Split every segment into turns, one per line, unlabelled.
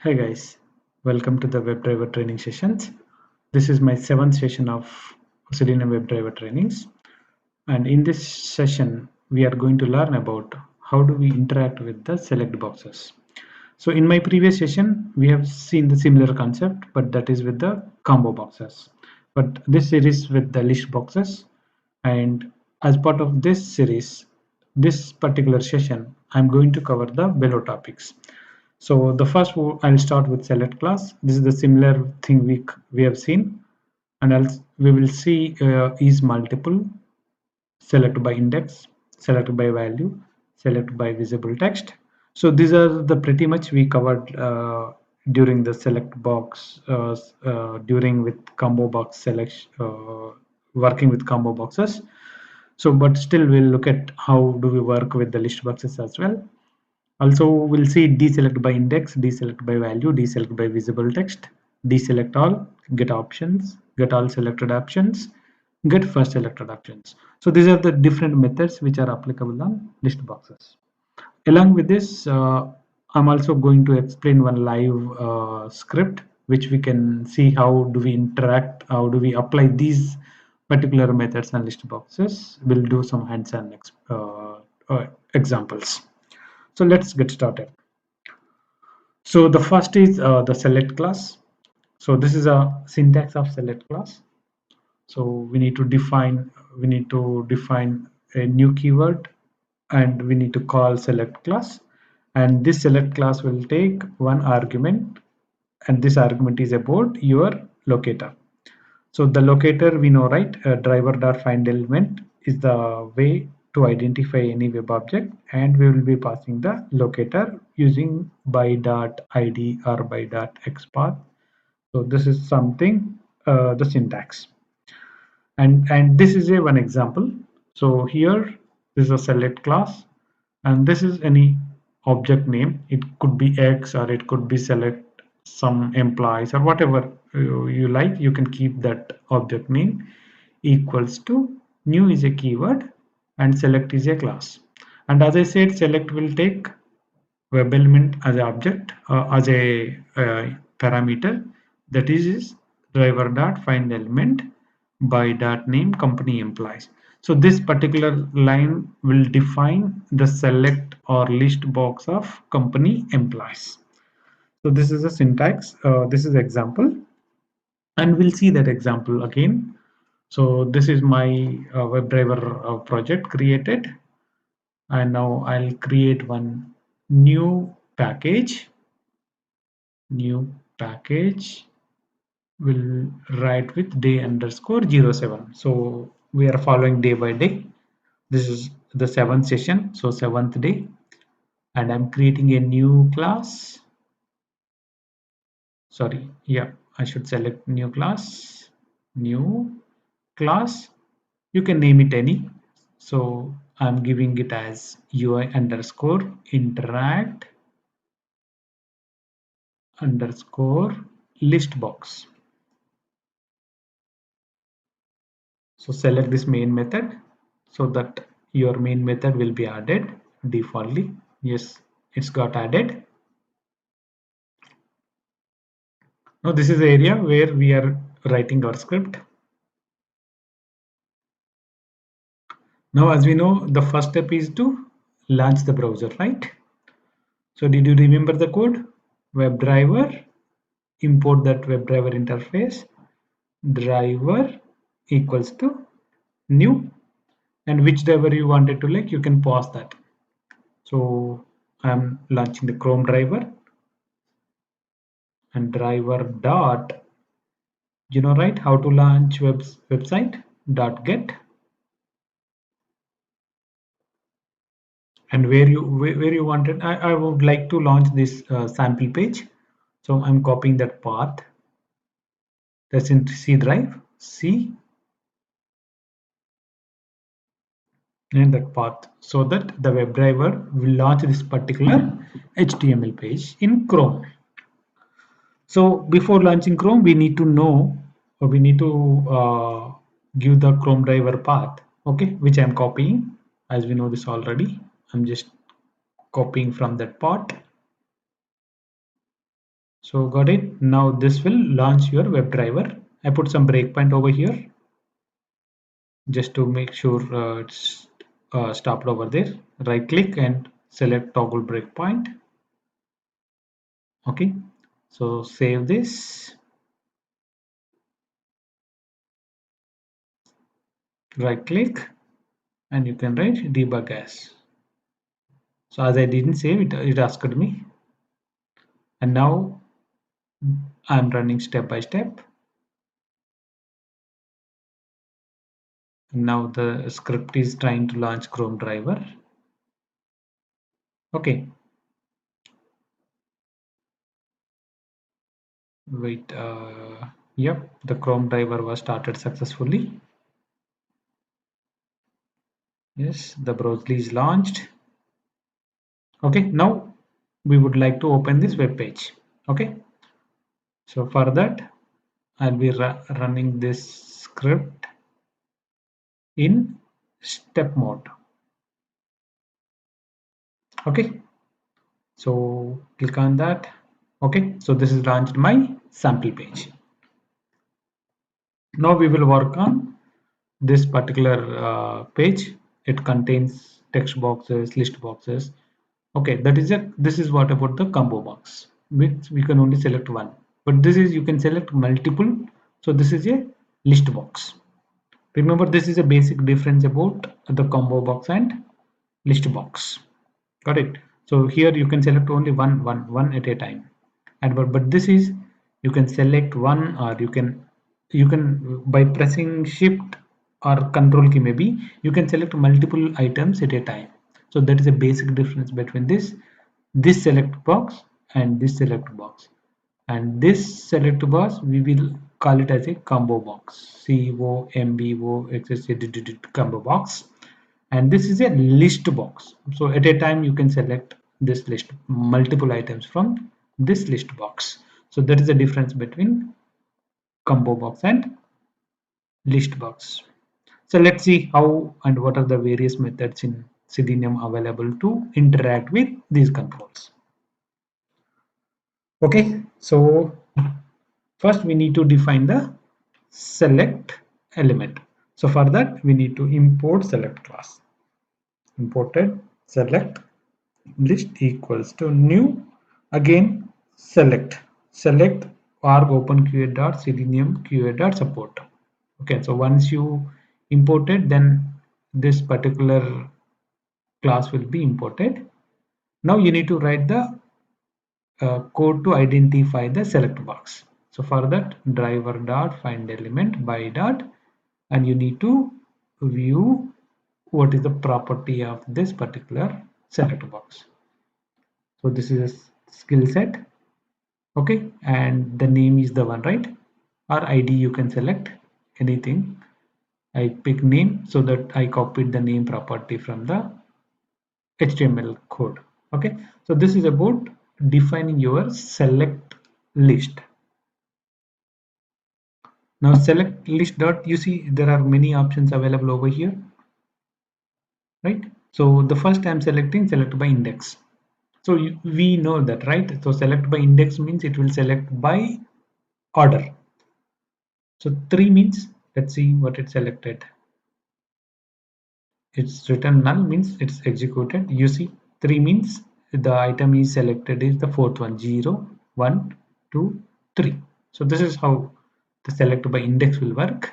Hey guys, welcome to the WebDriver training sessions. This is my seventh session of Selenium WebDriver trainings. And in this session, we are going to learn about how do we interact with the select boxes. So in my previous session, we have seen the similar concept, but that is with the combo boxes. But this series with the list boxes. And as part of this series, this particular session, I'm going to cover the below topics. So the first I'll start with select class. This is the similar thing we have seen, and we will see is multiple, select by index, select by value, select by visible text. So these are the pretty much we covered during the select box during with combo box selection, working with combo boxes. So but still we'll look at how do we work with the list boxes as well. Also, we'll see deselect by index, deselect by value, deselect by visible text, deselect all, get options, get all selected options, get first selected options. So these are the different methods which are applicable on list boxes. Along with this, I'm also going to explain one live script which we can see how do we interact, how do we apply these particular methods on list boxes. We'll do some hands-on examples. So let's get started. So the first is the select class. So this is a syntax of select class. So we need to define a new keyword and we need to call select class. And this select class will take one argument, and this argument is about your locator. So the locator we know, right? Driver.find element is the way to identify any web object, and we will be passing the locator using by.id or by.xpath. So this is something the syntax, and this is a one example. So here this is a select class, and this is any object name. It could be X or it could be select some employees or whatever you like. You can keep that object name equals to new is a keyword and select is a class. And as I said, select will take web element as an object as a parameter, that is driver dot find element by dot name company employees. So this particular line will define the select or list box of company employees. So this is a syntax. This is example, and we'll see that example again. So this is my WebDriver project created, and now I'll create one new package. New package will write with day_07. So we are following day by day. This is the seventh session, so seventh day, and I'm creating a new class. Sorry, yeah, I should select new class. New class. You can name it any. So I'm giving it as UI_interact underscore list box. So select this main method so that your main method will be added defaultly. Yes, it's got added. Now this is the area where we are writing our script. Now as we know, the first step is to launch the browser, right? So did you remember the code? WebDriver, import that WebDriver interface, driver equals to new, and which driver you wanted to like, you can pause that. So I'm launching the Chrome driver, and driver dot, you know, right, how to launch website dot get, and where you wanted, I would like to launch this sample page. So I'm copying that path that's in C drive, C, and that path, so that the WebDriver will launch this particular HTML page in Chrome. So before launching Chrome, we need to know, or we need to give the Chrome driver path, okay, which I'm copying. As we know this already, I'm just copying from that path. So got it. Now this will launch your WebDriver. I put some breakpoint over here just to make sure it's stopped over there. Right click and select toggle breakpoint. Okay, so save this. Right click and you can write debug as. So as I didn't save it, it asked me, and now I'm running step by step. Now the script is trying to launch Chrome driver. Okay, wait. Yep, the Chrome driver was started successfully. Yes, the browser is launched. Okay, now we would like to open this web page. Okay, so for that I'll be running this script in step mode. Okay, so click on that. Okay, so this is launched my sample page. Now we will work on this particular page. It contains text boxes, list boxes. Okay, this is what about the combo box, which we can only select one, but this is you can select multiple. So this is a list box. Remember, this is a basic difference about the combo box and list box. Got it? So here you can select only one at a time, and but this is you can select one, or you can by pressing shift or control key, maybe you can select multiple items at a time. So that is a basic difference between this select box and this select box. And this select box we will call it as a combo box, combo combo box. And this is a list box, so at a time you can select this list multiple items from this list box. So that is the difference between combo box and list box. So let's see how and what are the various methods in Selenium available to interact with these controls. Okay, so first we need to define the select element. So for that we need to import select class. Imported select list equals to new, again select arg open qa dot selenium qa dot support. Okay, so once you imported, then this particular class will be imported. Now you need to write the code to identify the select box. So for that, driver dot find element by dot, and you need to view what is the property of this particular select box. So this is a skill set. Okay, and the name is the one, right? Or ID, you can select anything. I pick name so that I copied the name property from the HTML code. Okay, so this is about defining your select list. Now select list dot, you see there are many options available over here, right? So the first I'm selecting select by index. So we know that, right? So select by index means it will select by order. So 3 means, let's see what it selected. It's written null means it's executed. You see 3 means the item is selected is the fourth one, 0, 1, 2, 3. So this is how the select by index will work.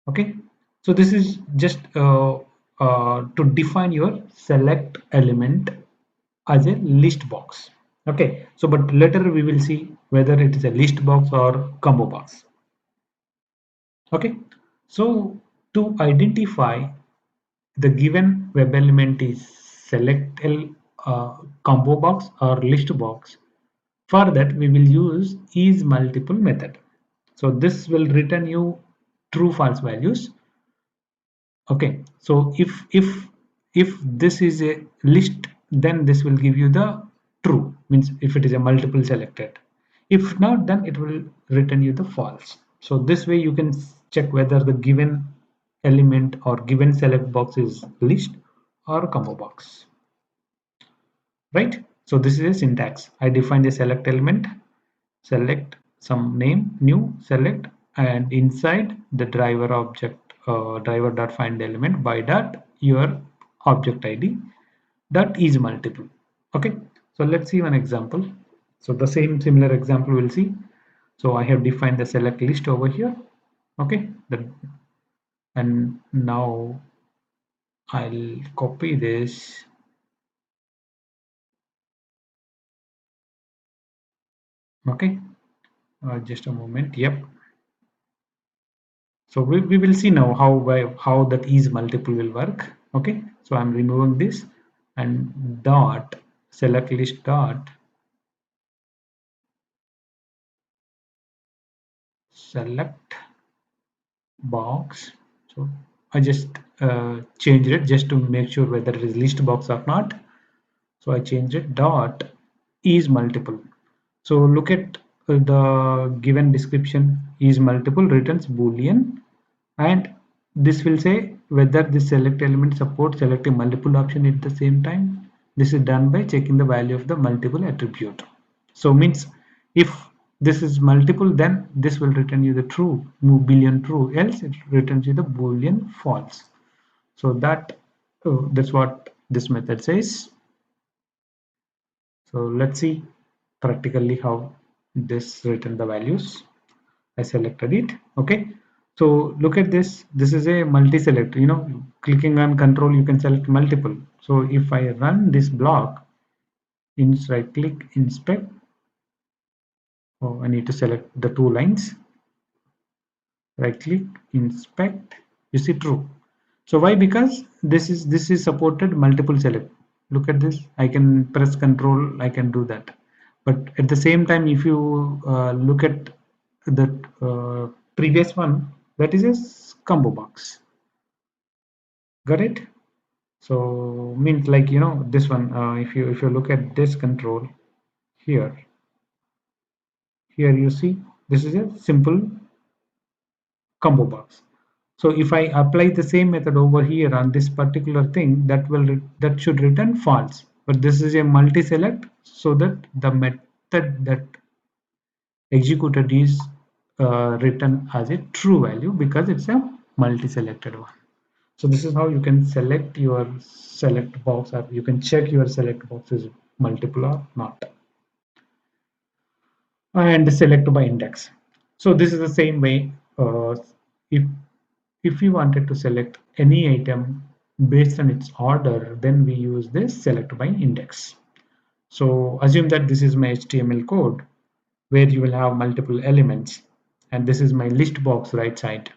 Okay, so this is just to define your select element as a list box. Okay, so but later we will see whether it is a list box or combo box. Okay, so to identify the given web element is select combo box or list box, for that we will use is multiple method. So this will return you true false values. Okay, so if this is a list, then this will give you the true, means if it is a multiple selected. If not, then it will return you the false. So this way you can check whether the given element or given select box is list or combo box. right? So this is a syntax. I define the select element, select some name, new, select, and inside the driver object, driver dot find element by dot your object ID that is multiple. Okay, so let's see one example. So the same similar example we'll see. So I have defined the select list over here. Okay, and now I'll copy this. Okay, just a moment. Yep. So we will see now how that is multiple will work. Okay, so I'm removing this and dot select list dot select box. So I just changed it just to make sure whether it is list box or not. So I changed it dot is multiple. So look at the given description is multiple returns boolean, and this will say whether the select element supports selecting multiple option at the same time. This is done by checking the value of the multiple attribute. So means if this is multiple, then this will return you the true boolean true, else it returns you the boolean false. So that's what this method says. So let's see practically how this return the values. I selected it. Okay. So look at this. This is a multi-select. Clicking on control, you can select multiple. So if I run this block, right click, inspect. Oh, I need to select the two lines. Right click, inspect. You see true. So why? Because this is supported multiple select. Look at this. I can press control. I can do that. But at the same time, if you look at the previous one, that is a combo box. Got it? So means like this one. If you look at this control here, you see this is a simple combo box. So if I apply the same method over here on this particular thing, that should return false. But this is a multi-select, so that the method that executed is written as a true value because it's a multi-selected one. So this is how you can select your select box, or you can check your select box is multiple or not. And select by index. So this is the same way. If you wanted to select any item based on its order, then we use this select by index. So assume that this is my HTML code where you will have multiple elements, and this is my list box right side.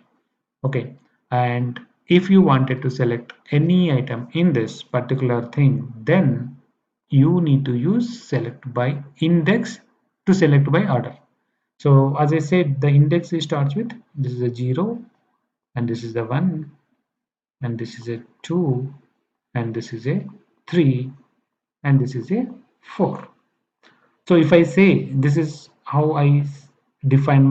Okay, and if you wanted to select any item in this particular thing, then you need to use select by index to select by order. So as I said, the index starts with this is a 0, and this is the 1, and this is a 2, and this is a 3, and this is a 4. So if I say this is how I define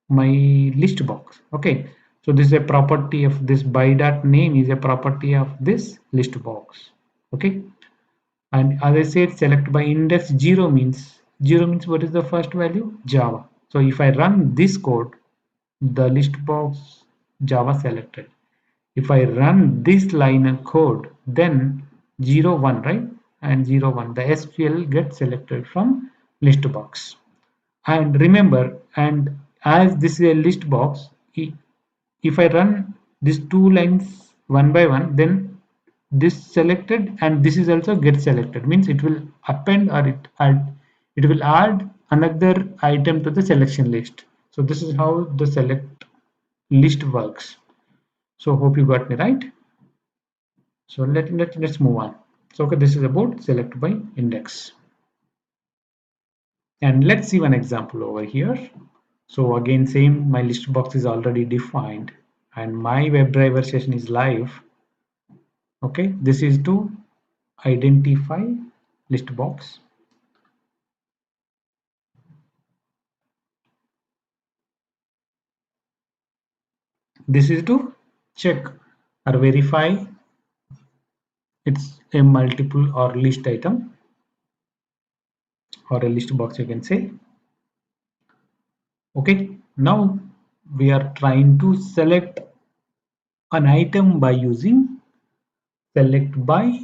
my list box. Okay, so this is a property of this by dot name is a property of this list box. Okay, and as I said, select by index 0 means what is the first value? Java. So if I run this code, the list box Java selected. If I run this line of code, then 0 1, right, and 0 1, the SQL gets selected from list box. And remember, and as this is a list box, if I run these two lines one by one, then this selected and this is also get selected, means it will append, or it will add another item to the selection list. So this is how the select list works. So hope you got me right. So let's move on. So okay, this is about select by index. And let's see one example over here. So again, same, my list box is already defined and my WebDriver session is live. Okay, this is to identify list box. This is to check or verify it's a multiple or list item or a list box, you can say. Okay, now we are trying to select an item by using select by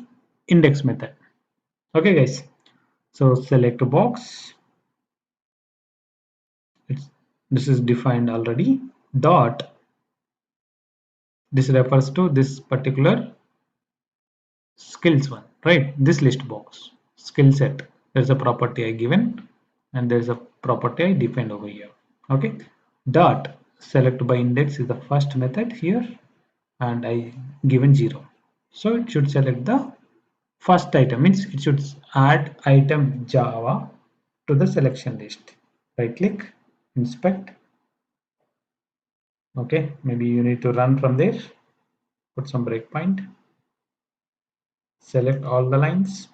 index method. Okay guys, so select a box, this is defined already, dot, this refers to this particular skills one, right? This list box skill set, there's a property I given and there's a property I defined over here. Okay, dot select by index is the first method here and I given 0, so it should select the first item, means it should add item Java to the selection list. Right click, inspect. Okay, maybe you need to run from there, put some breakpoint, select all the lines,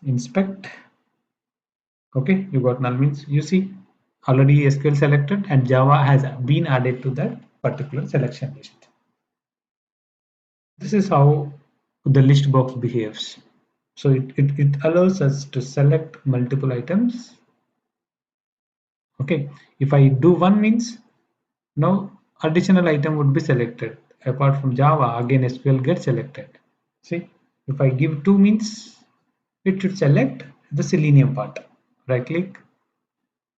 inspect. Okay, you got null, means you see already SQL selected and Java has been added to that particular selection list. This is how the list box behaves. So it allows us to select multiple items. Okay, if I do one means now additional item would be selected. Apart from Java, again SQL gets selected. See, if I give 2 means it should select the selenium part. Right click,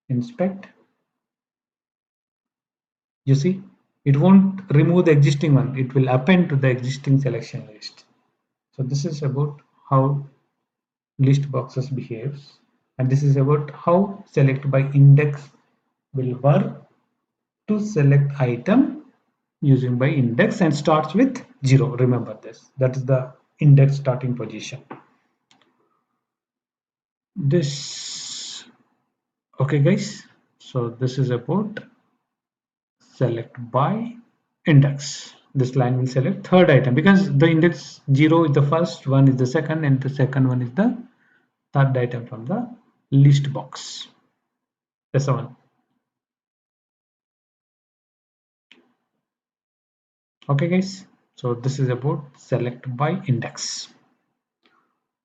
inspect. You see, it won't remove the existing one. It will append to the existing selection list. So this is about how list boxes behaves, and this is about how select by index will work to select item using by index and starts with 0. Remember this. That is the index starting position. This, okay guys. So this is about select by index. This line will select third item because the index 0 is the first, 1 is the second, and the second one is the third item from the list box. That's the one. Okay guys, so this is about select by index.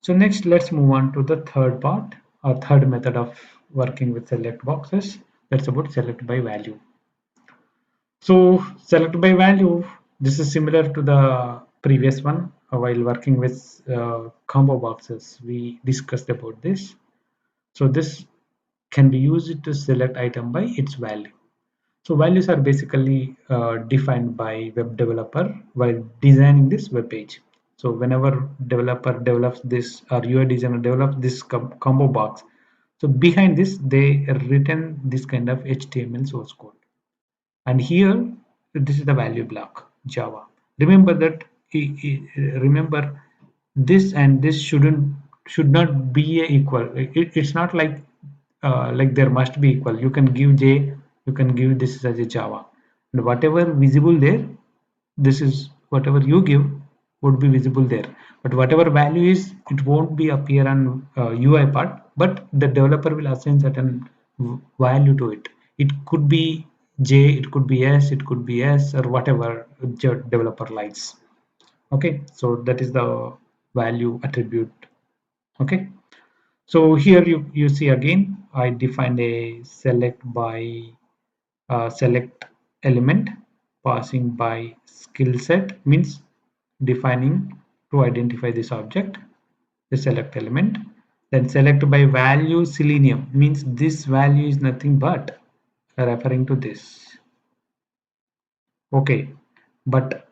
So next let's move on to the third part or third method of working with select boxes. That's about select by value. So select by value, this is similar to the previous one. While working with combo boxes, we discussed about this. So this can be used to select item by its value. So values are basically defined by web developer while designing this web page. So whenever developer develops this or UI designer develops this combo box, so behind this they written this kind of HTML source code. And here this is the value block Java. Remember that, remember this and this should not be a equal. It's not like there must be equal. You can give J, you can give this as a Java, and whatever visible there, this is whatever you give would be visible there, but whatever value is, it won't be appear on UI part, but the developer will assign certain value to it. It could be J, it could be S, it could be S, or whatever developer likes. Okay, so that is the value attribute. Okay, so here you see again I defined a select by select element passing by skill set, means defining to identify this object, the select element. Then select by value selenium, means this value is nothing but referring to this. Okay, but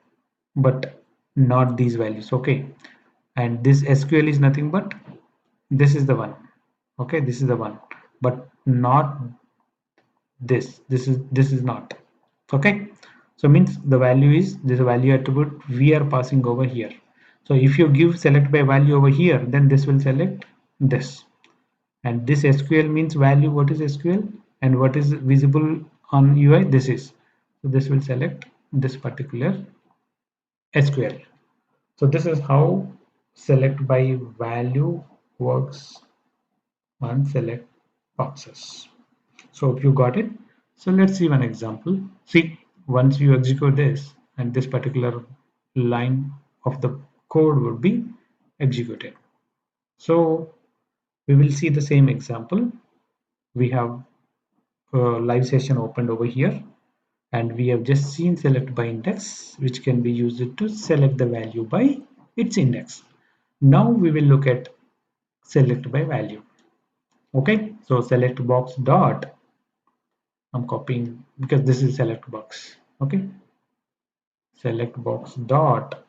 not these values. Okay, and this SQL is nothing but this is the one. Okay, this is the one, but not this is not. Okay, so means the value is this value attribute we are passing over here. So if you give select by value over here, then this will select this, and this SQL means value, what is SQL and what is visible on UI, this is, so this will select this particular SQL. So this is how select by value works on select boxes. So if you got it, so let's see one example. See, once you execute this and this particular line of the code would be executed. So we will see the same example. We have a live session opened over here, and we have just seen select by index, which can be used to select the value by its index. Now we will look at select by value. Okay, so select box dot, I'm copying because this is select box. Okay, select box dot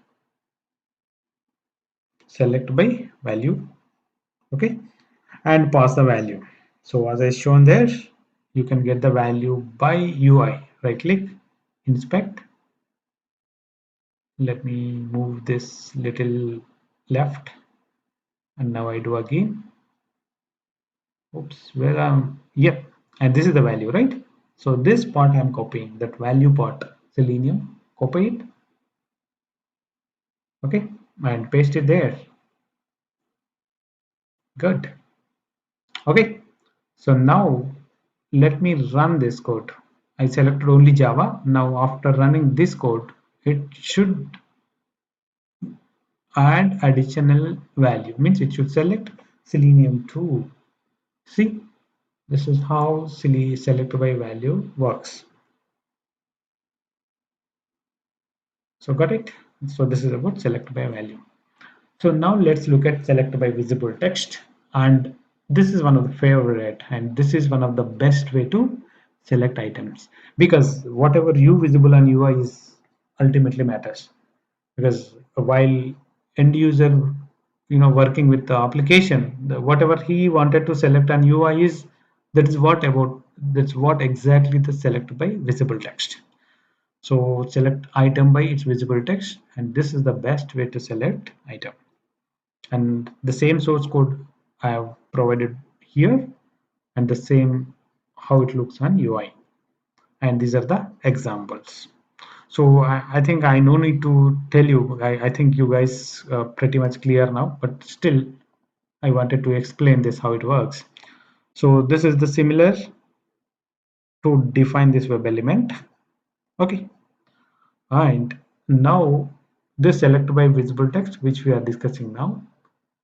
select by value. Okay, and pass the value. So as I shown there, you can get the value by UI. Right click, inspect. Let me move this little left, and now I do again. Oops, where am, yep, and this is the value, right? So this part I'm copying, that value part, selenium, copy it, okay, and paste it there. Good. Okay, so now let me run this code. I selected only Java. Now after running this code, it should add additional value, means it should select selenium 2. See, this is how select by value works. So got it? So this is about select by value. So now let's look at select by visible text, and this is one of the favorite, and this is one of the best way to select items, because whatever you visible on UI is ultimately matters, because while end user working with the application, whatever he wanted to select on UI is, that's what exactly the select by visible text. So select item by its visible text, and this is the best way to select item. And the same source code I have provided here, and the same how it looks on UI. And these are the examples. So I think I no need to tell you. I think you guys pretty much clear now, but still I wanted to explain this how it works. So this is the similar to define this web element. Okay, and now this select by visible text which we are discussing now,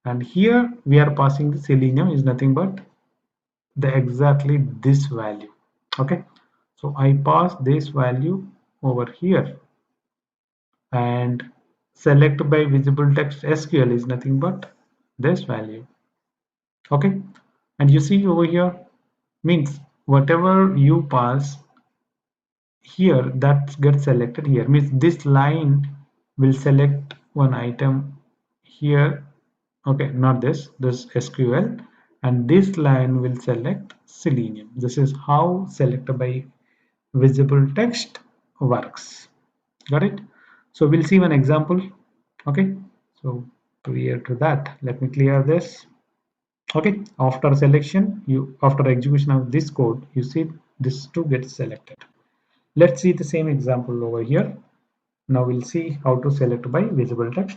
and here we are passing the selenium is nothing but the exactly this value. Okay, so I pass this value over here, and select by visible text SQL is nothing but this value. Okay, and you see over here, means whatever you pass here that gets selected here, means this line will select one item here. Okay, not this SQL, and this line will select selenium. This is how select by visible text works. Got it? So we'll see one example. Okay, so prior to that, let me clear this. Okay, after selection, after execution of this code, you see this two gets selected. Let's see the same example over here. Now we'll see how to select by visible text.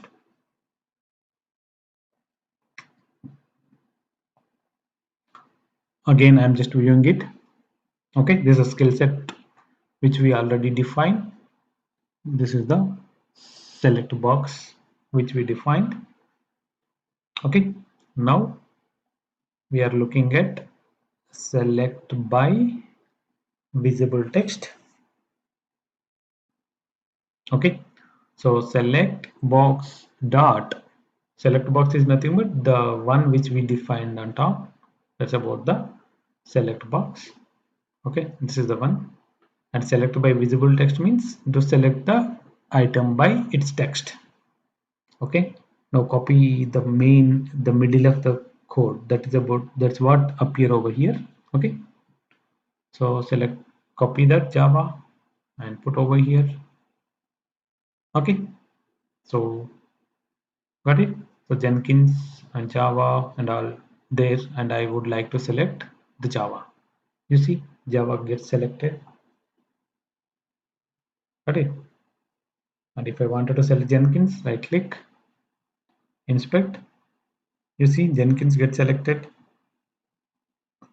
Again, I'm just viewing it. Okay, this is a skill set which we already defined. This is the select box which we defined. Okay, now we are looking at select by visible text. Okay, so select box dot, select box is nothing but the one which we defined on top. That's about the select box. Okay, this is the one. And select by visible text means to select the item by its text. Okay, now copy the middle of the code, that's what appear over here. Okay, so select, copy that Java and put over here. Okay, so got it. So Jenkins and Java and all there, and I would like to select the Java. You see Java gets selected. Got it. And if I wanted to select Jenkins, right click, inspect. You see Jenkins gets selected.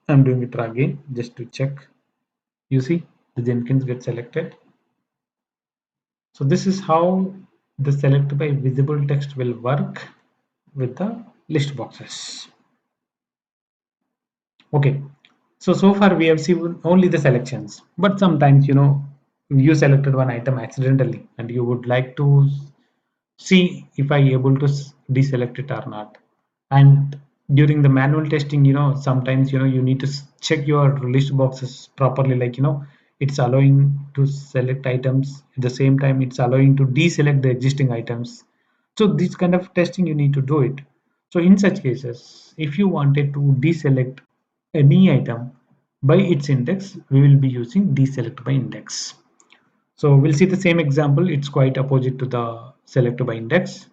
I'm doing it again just to check. You see the Jenkins gets selected. So this is how the select by visible text will work with the list boxes. Okay, so far we have seen only the selections, but sometimes you selected one item accidentally and you would like to see if I able to deselect it or not. And during the manual testing, sometimes you need to check your list boxes properly, like it's allowing to select items at the same time it's allowing to deselect the existing items. So this kind of testing you need to do it. So in such cases, if you wanted to deselect any item by its index, we will be using deselect by index. So we'll see the same example. It's quite opposite to the select by index.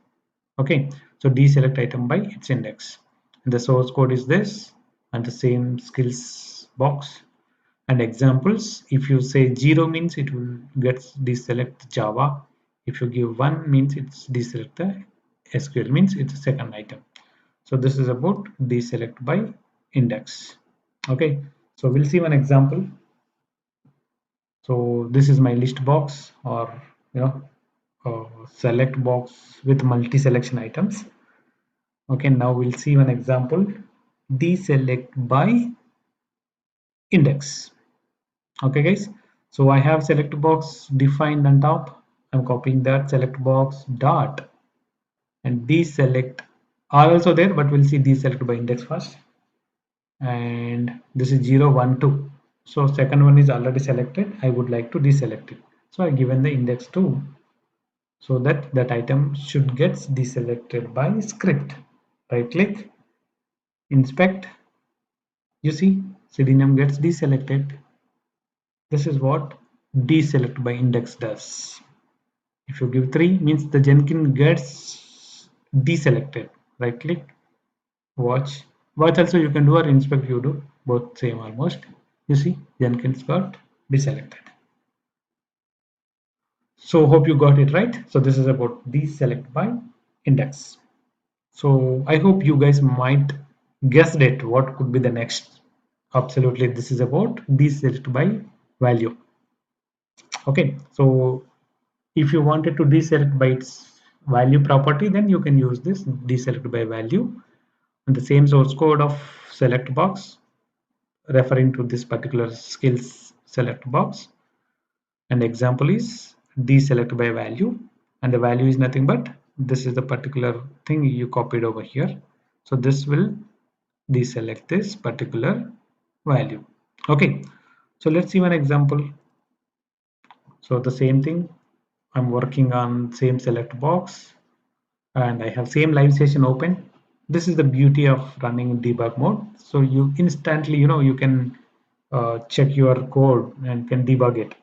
Okay, so deselect item by its index. And the source code is this, and the same skills box. And examples, if you say 0 means it will get deselect Java. If you give 1 means it's deselect the SQL, means it's a second item. So this is about deselect by index. Okay, so we'll see one example. So this is my list box, or you know select box with multi selection items. Okay, now we'll see one example, deselect by index. Okay guys, so I have select box defined on top. I'm copying that select box dot, and deselect are also there, but we'll see deselect by index first. And this is 0 1 2, so second one is already selected. I would like to deselect it, so I given the index 2, so that item should get deselected by script. Right click, inspect, you see selenium gets deselected. This is what deselect by index does. If you give 3 means the Jenkins gets deselected. Right click, watch. Watch also you can do, or inspect you do, both same almost. You see Jenkins got deselected. So hope you got it right. So this is about deselect by index. So I hope you guys might guessed it what could be the next. Absolutely, this is about deselect by value. Okay, so if you wanted to deselect by its value property, then you can use this deselect by value and the same source code of select box referring to this particular skills select box. And example is deselect by value, and the value is nothing but this is the particular thing you copied over here. So this will deselect this particular value. Okay, so let's see one example. So the same thing, I'm working on same select box and I have same live session open. This is the beauty of running in debug mode. So you instantly, you can check your code and can debug it.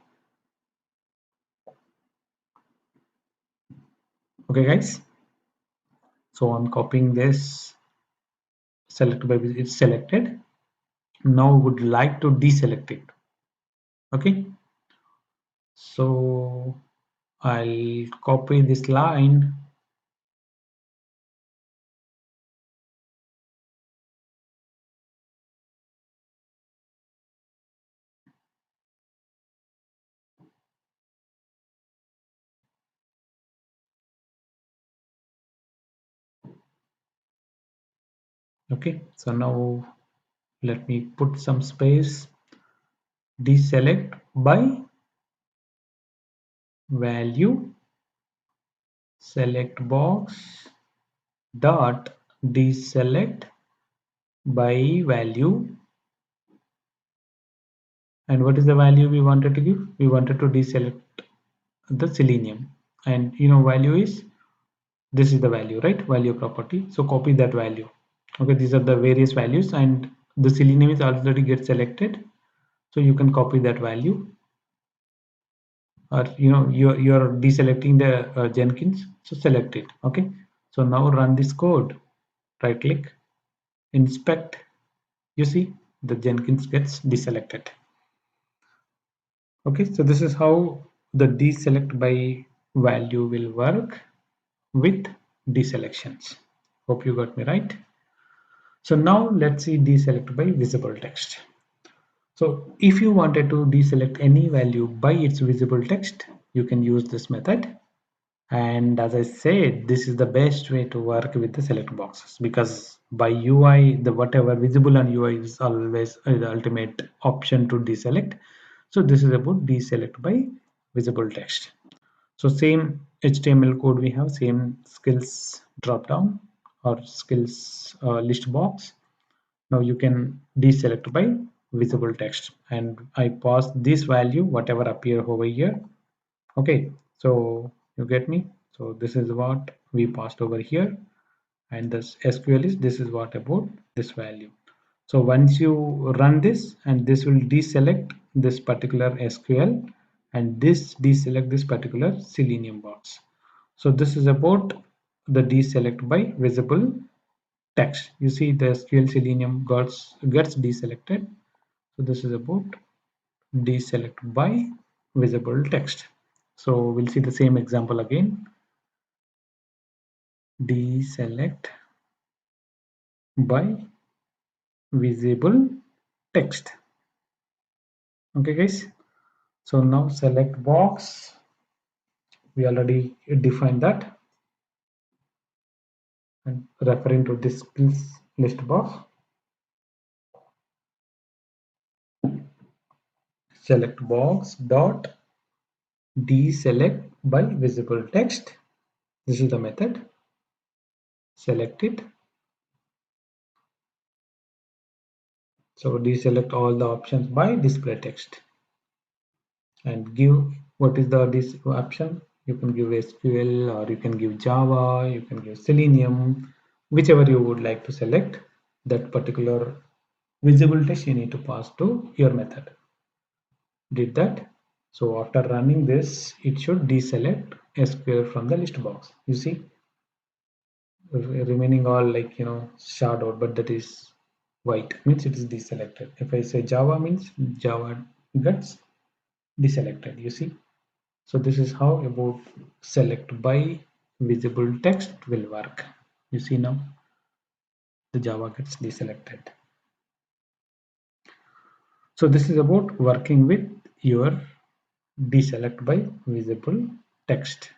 Okay, guys. So I'm copying this select by it's selected. Now would like to deselect it. Okay. So I'll copy this line. Okay, so now let me put some space. Deselect by value select box dot deselect by value. And what is the value we wanted to give? We wanted to deselect the selenium, and value is this is the value, right? Value property. So copy that value. Okay, these are the various values, and the selenium is already get selected, so you can copy that value, or you're deselecting the Jenkins, so select it. Okay, so now run this code. Right click, inspect, you see the Jenkins gets deselected. Okay, so this is how the deselect by value will work with deselections. Hope you got me right. So now let's see deselect by visible text. So if you wanted to deselect any value by its visible text, you can use this method. And as I said, this is the best way to work with the select boxes, because by UI, the whatever visible on UI is always the ultimate option to deselect. So this is about deselect by visible text. So same HTML code we have, same skills drop down or skills list box. Now you can deselect by visible text, and I pass this value whatever appear over here. Okay, so you get me. So this is what we passed over here, and this SQL is this is what about this value. So once you run this, and this will deselect this particular SQL, and this deselect this particular selenium box. So this is about the deselect by visible text. You see the SQL selenium gets deselected. So this is about deselect by visible text. So we'll see the same example again. Deselect by visible text. Okay guys, so now select box, we already defined that, and referring to this skills list box, select box dot deselect by visible text. This is the method. Select it. So deselect all the options by display text, and give what is the this option. You can give SQL, or you can give Java, you can give Selenium, whichever you would like to select. That particular visible text you need to pass to your method. Did that. So after running this, it should deselect SQL from the list box. You see, remaining all like shadowed, but that is white means it is deselected. If I say Java, means Java gets deselected. You see. So this is how about select by visible text will work. You see now the Java gets deselected. So this is about working with your deselect by visible text.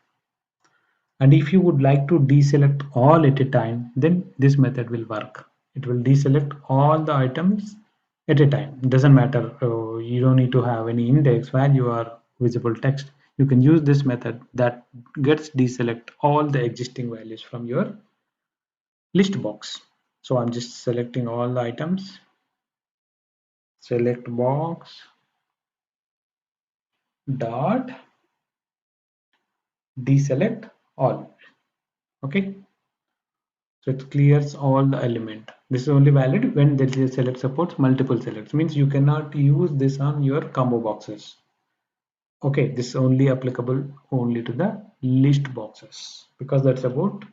And if you would like to deselect all at a time, then this method will work. It will deselect all the items at a time. It doesn't matter. You don't need to have any index value or visible text. You can use this method that gets deselect all the existing values from your list box. So I'm just selecting all the items. Select box dot deselect all. Okay. So it clears all the element. This is only valid when the select supports multiple selects. Means you cannot use this on your combo boxes. Okay, this is only applicable only to the list boxes, because that's about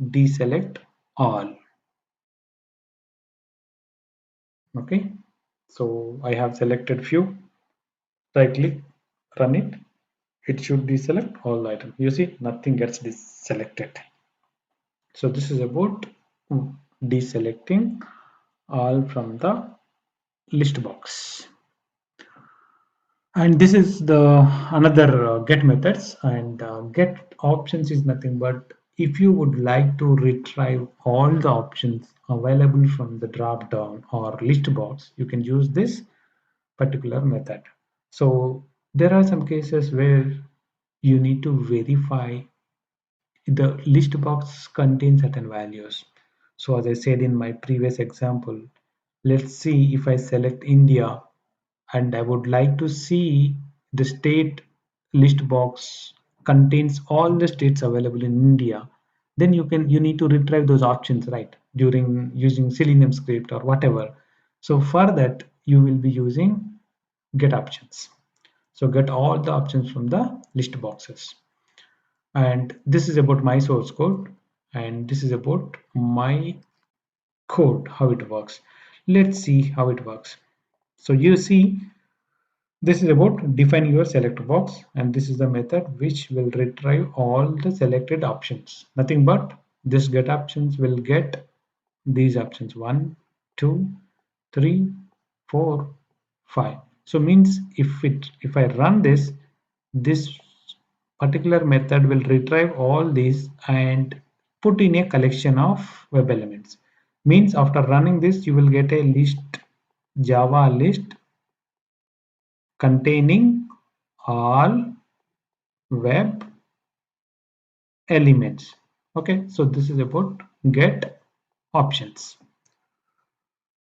deselect all. Okay, so I have selected few. Right click, run it. It should deselect all the items. You see, nothing gets deselected. So this is about deselecting all from the list box. And this is the another get methods, and get options is nothing but if you would like to retrieve all the options available from the drop down or list box, you can use this particular method. So there are some cases where you need to verify the list box contains certain values. So as I said in my previous example, let's see if I select India and I would like to see the state list box contains all the states available in India, then you need to retrieve those options, right, during using Selenium script or whatever. So for that you will be using get options. So get all the options from the list boxes. And this is about my source code, and this is about my code, how it works. Let's see how it works. So you see, this is about define your select box, and this is the method which will retrieve all the selected options. Nothing but this get options will get these options 1, 2, 3, 4, 5. So means if I run this particular method will retrieve all these and put in a collection of web elements. Means after running this, you will get a list, Java list containing all web elements. Okay, so this is about get options.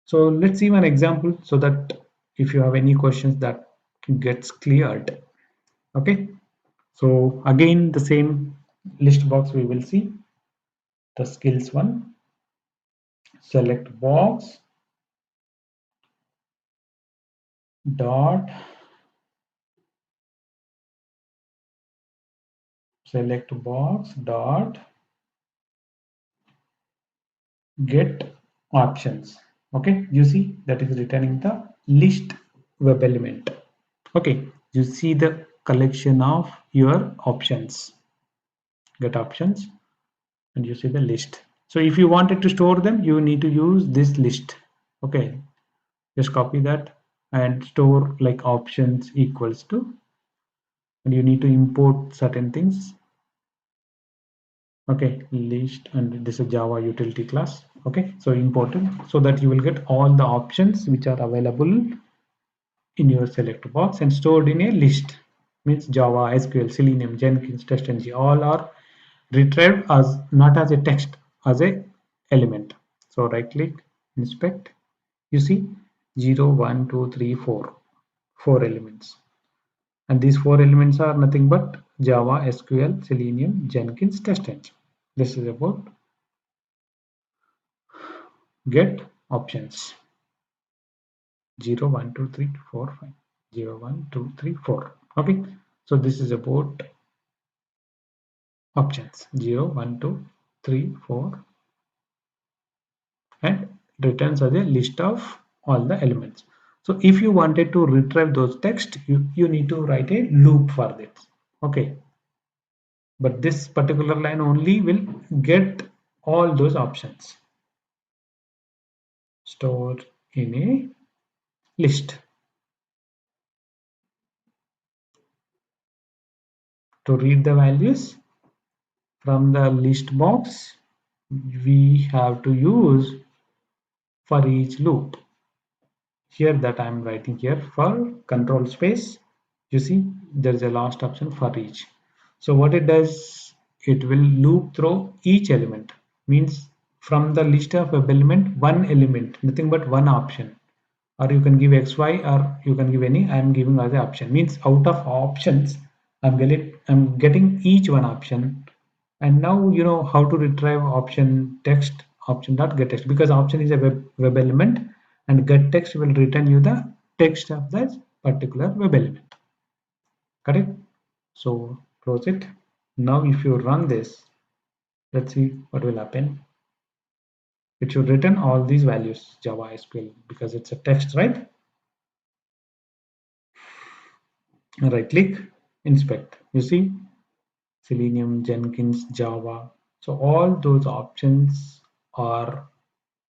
So let's see one example so that if you have any questions that gets cleared. Okay, so again the same list box we will see the skills one. Select box dot select box dot get options. Okay, you see that is returning the list web element. Okay, you see the collection of your options, get options, and you see the list. So if you wanted to store them, you need to use this list. Okay, just copy that and store like options equals to, and you need to import certain things. Okay, list, and this is Java utility class. Okay, so important so that you will get all the options which are available in your select box and stored in a list. Means Java, SQL, Selenium, Jenkins, TestNG, all are retrieved as not as a text, as a element. So right click, inspect, you see 0 1 2 3 4 4 elements, and these 4 elements are nothing but Java, SQL, Selenium, Jenkins, TestNG. This is about get options. 0 1 2 3 4 5 0 1 2 3 4. Okay, so this is about options 0 1 2 3 4, and returns as a list of all the elements. So if you wanted to retrieve those text, you need to write a loop for this. Okay, but this particular line only will get all those options stored in a list. To read the values from the list box, we have to use for each loop. Here that I am writing here for control space, you see there is a last option for each. So what it does, it will loop through each element. Means from the list of web element, one element, nothing but one option, or you can give xy or you can give any. I am giving as a option. Means out of options I'm getting each one option. And now you know how to retrieve option text, option dot get text, because option is a web element and get text will return you the text of that particular web element. Correct? So close it. Now if you run this, let's see what will happen. It should return all these values Java, SQL, because it's a text, right? Right click, inspect, you see Selenium, Jenkins, Java. So all those options are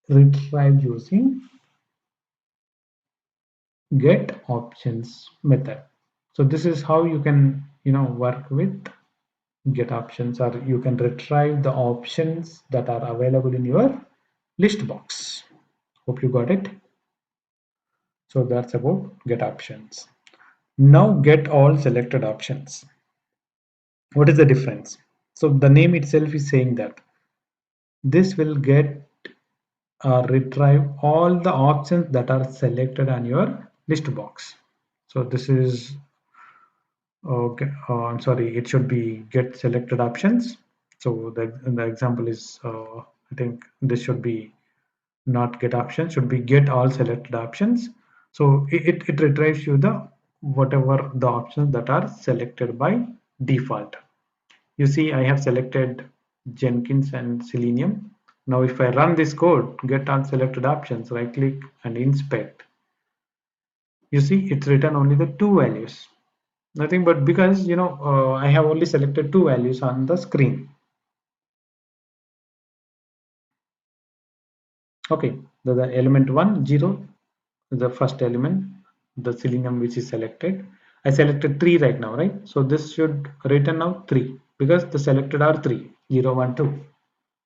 retrieved using get options method. So this is how you can work with get options, or you can retrieve the options that are available in your list box. Hope you got it. So that's about get options. Now get all selected options. What is the difference? So the name itself is saying that this will get retrieve all the options that are selected on your list box. So this is okay. I'm sorry, it should be get selected options. So the example is I think this should be not get options, should be get all selected options. So it retrieves you the whatever the options that are selected by default. You see I have selected Jenkins and Selenium. Now if I run this code, get all selected options, right click and inspect, you see it's written only the two values. Nothing but because I have only selected two values on the screen. Okay, the element 1 0, the first element, the Selenium which is selected, I selected 3 right now, right? So this should return out 3 because the selected are 3, 0, 1, 2,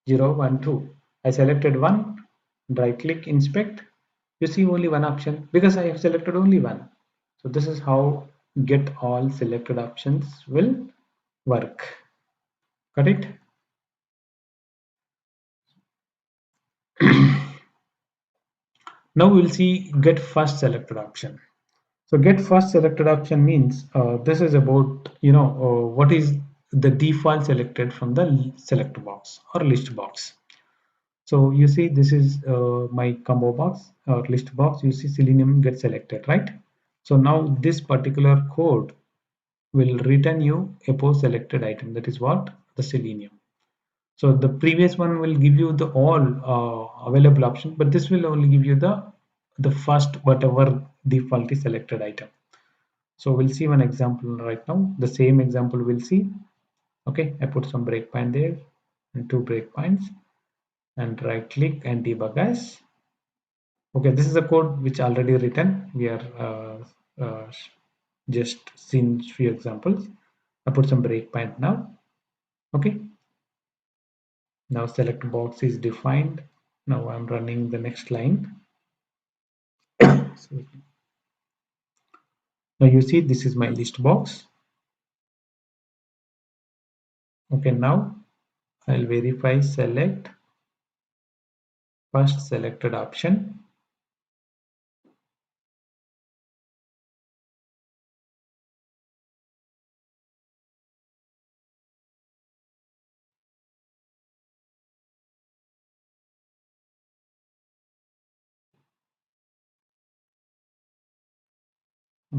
0, 1, 2. I selected 1, right click, inspect. You see only one option because I have selected only one. So this is how get all selected options will work. Got it? Now we'll see get first selected option. So get first selected option means this is about what is the default selected from the select box or list box. So you see this is my combo box or list box. You see selenium get selected, right? So now this particular code will return you a post selected item. That is what the selenium. So the previous one will give you the all available option, but this will only give you the first whatever default is selected item. So we'll see one example right now. The same example we'll see. Okay, I put some breakpoint there and 2 breakpoints and right click and debug as. Okay, this is a code which already written. We are just seen few examples. I put some breakpoint now. Okay, now select box is defined. Now I'm running the next line. So now you see this is my list box. Okay, now I'll verify select first selected option.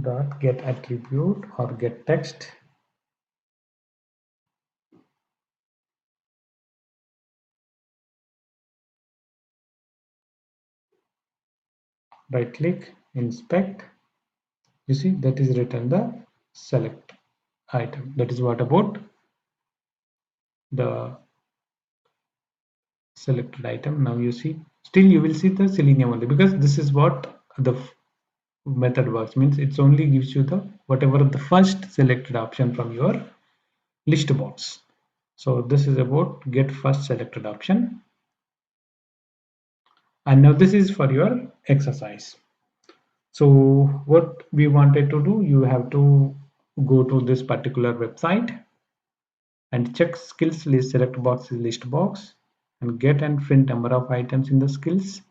Dot get attribute or get text. Right click, inspect. You see that is written the select item. That is what about the selected item. Now you see still you will see the selenium only because this is what the method works, means it's only gives you the whatever the first selected option from your list box. So this is about get first selected option. And now this is for your exercise. So what we wanted to do, you have to go to this particular website and check skills list, select box is list box, and get and print number of items in the skills,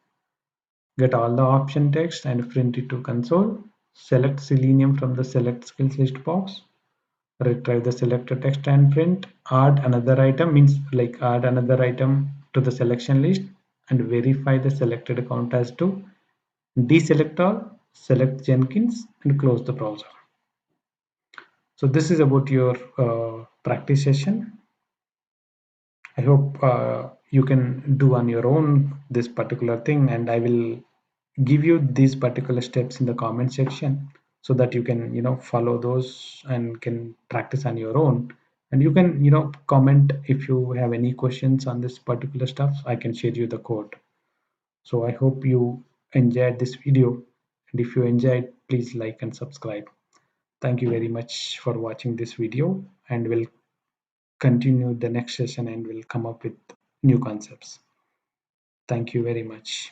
get all the option text and print it to console, select selenium from the select skills list box, retrieve the selected text and print, add another item, means like add another item to the selection list, and verify the selected account as to deselect all, select Jenkins and close the browser. So this is about your practice session. I hope you can do on your own this particular thing, and I will give you these particular steps in the comment section so that you can follow those and can practice on your own. And you can comment if you have any questions on this particular stuff. I can share you the code. So I hope you enjoyed this video, and if you enjoyed, please like and subscribe. Thank you very much for watching this video, and we'll continue the next session and we'll come up with new concepts. Thank you very much.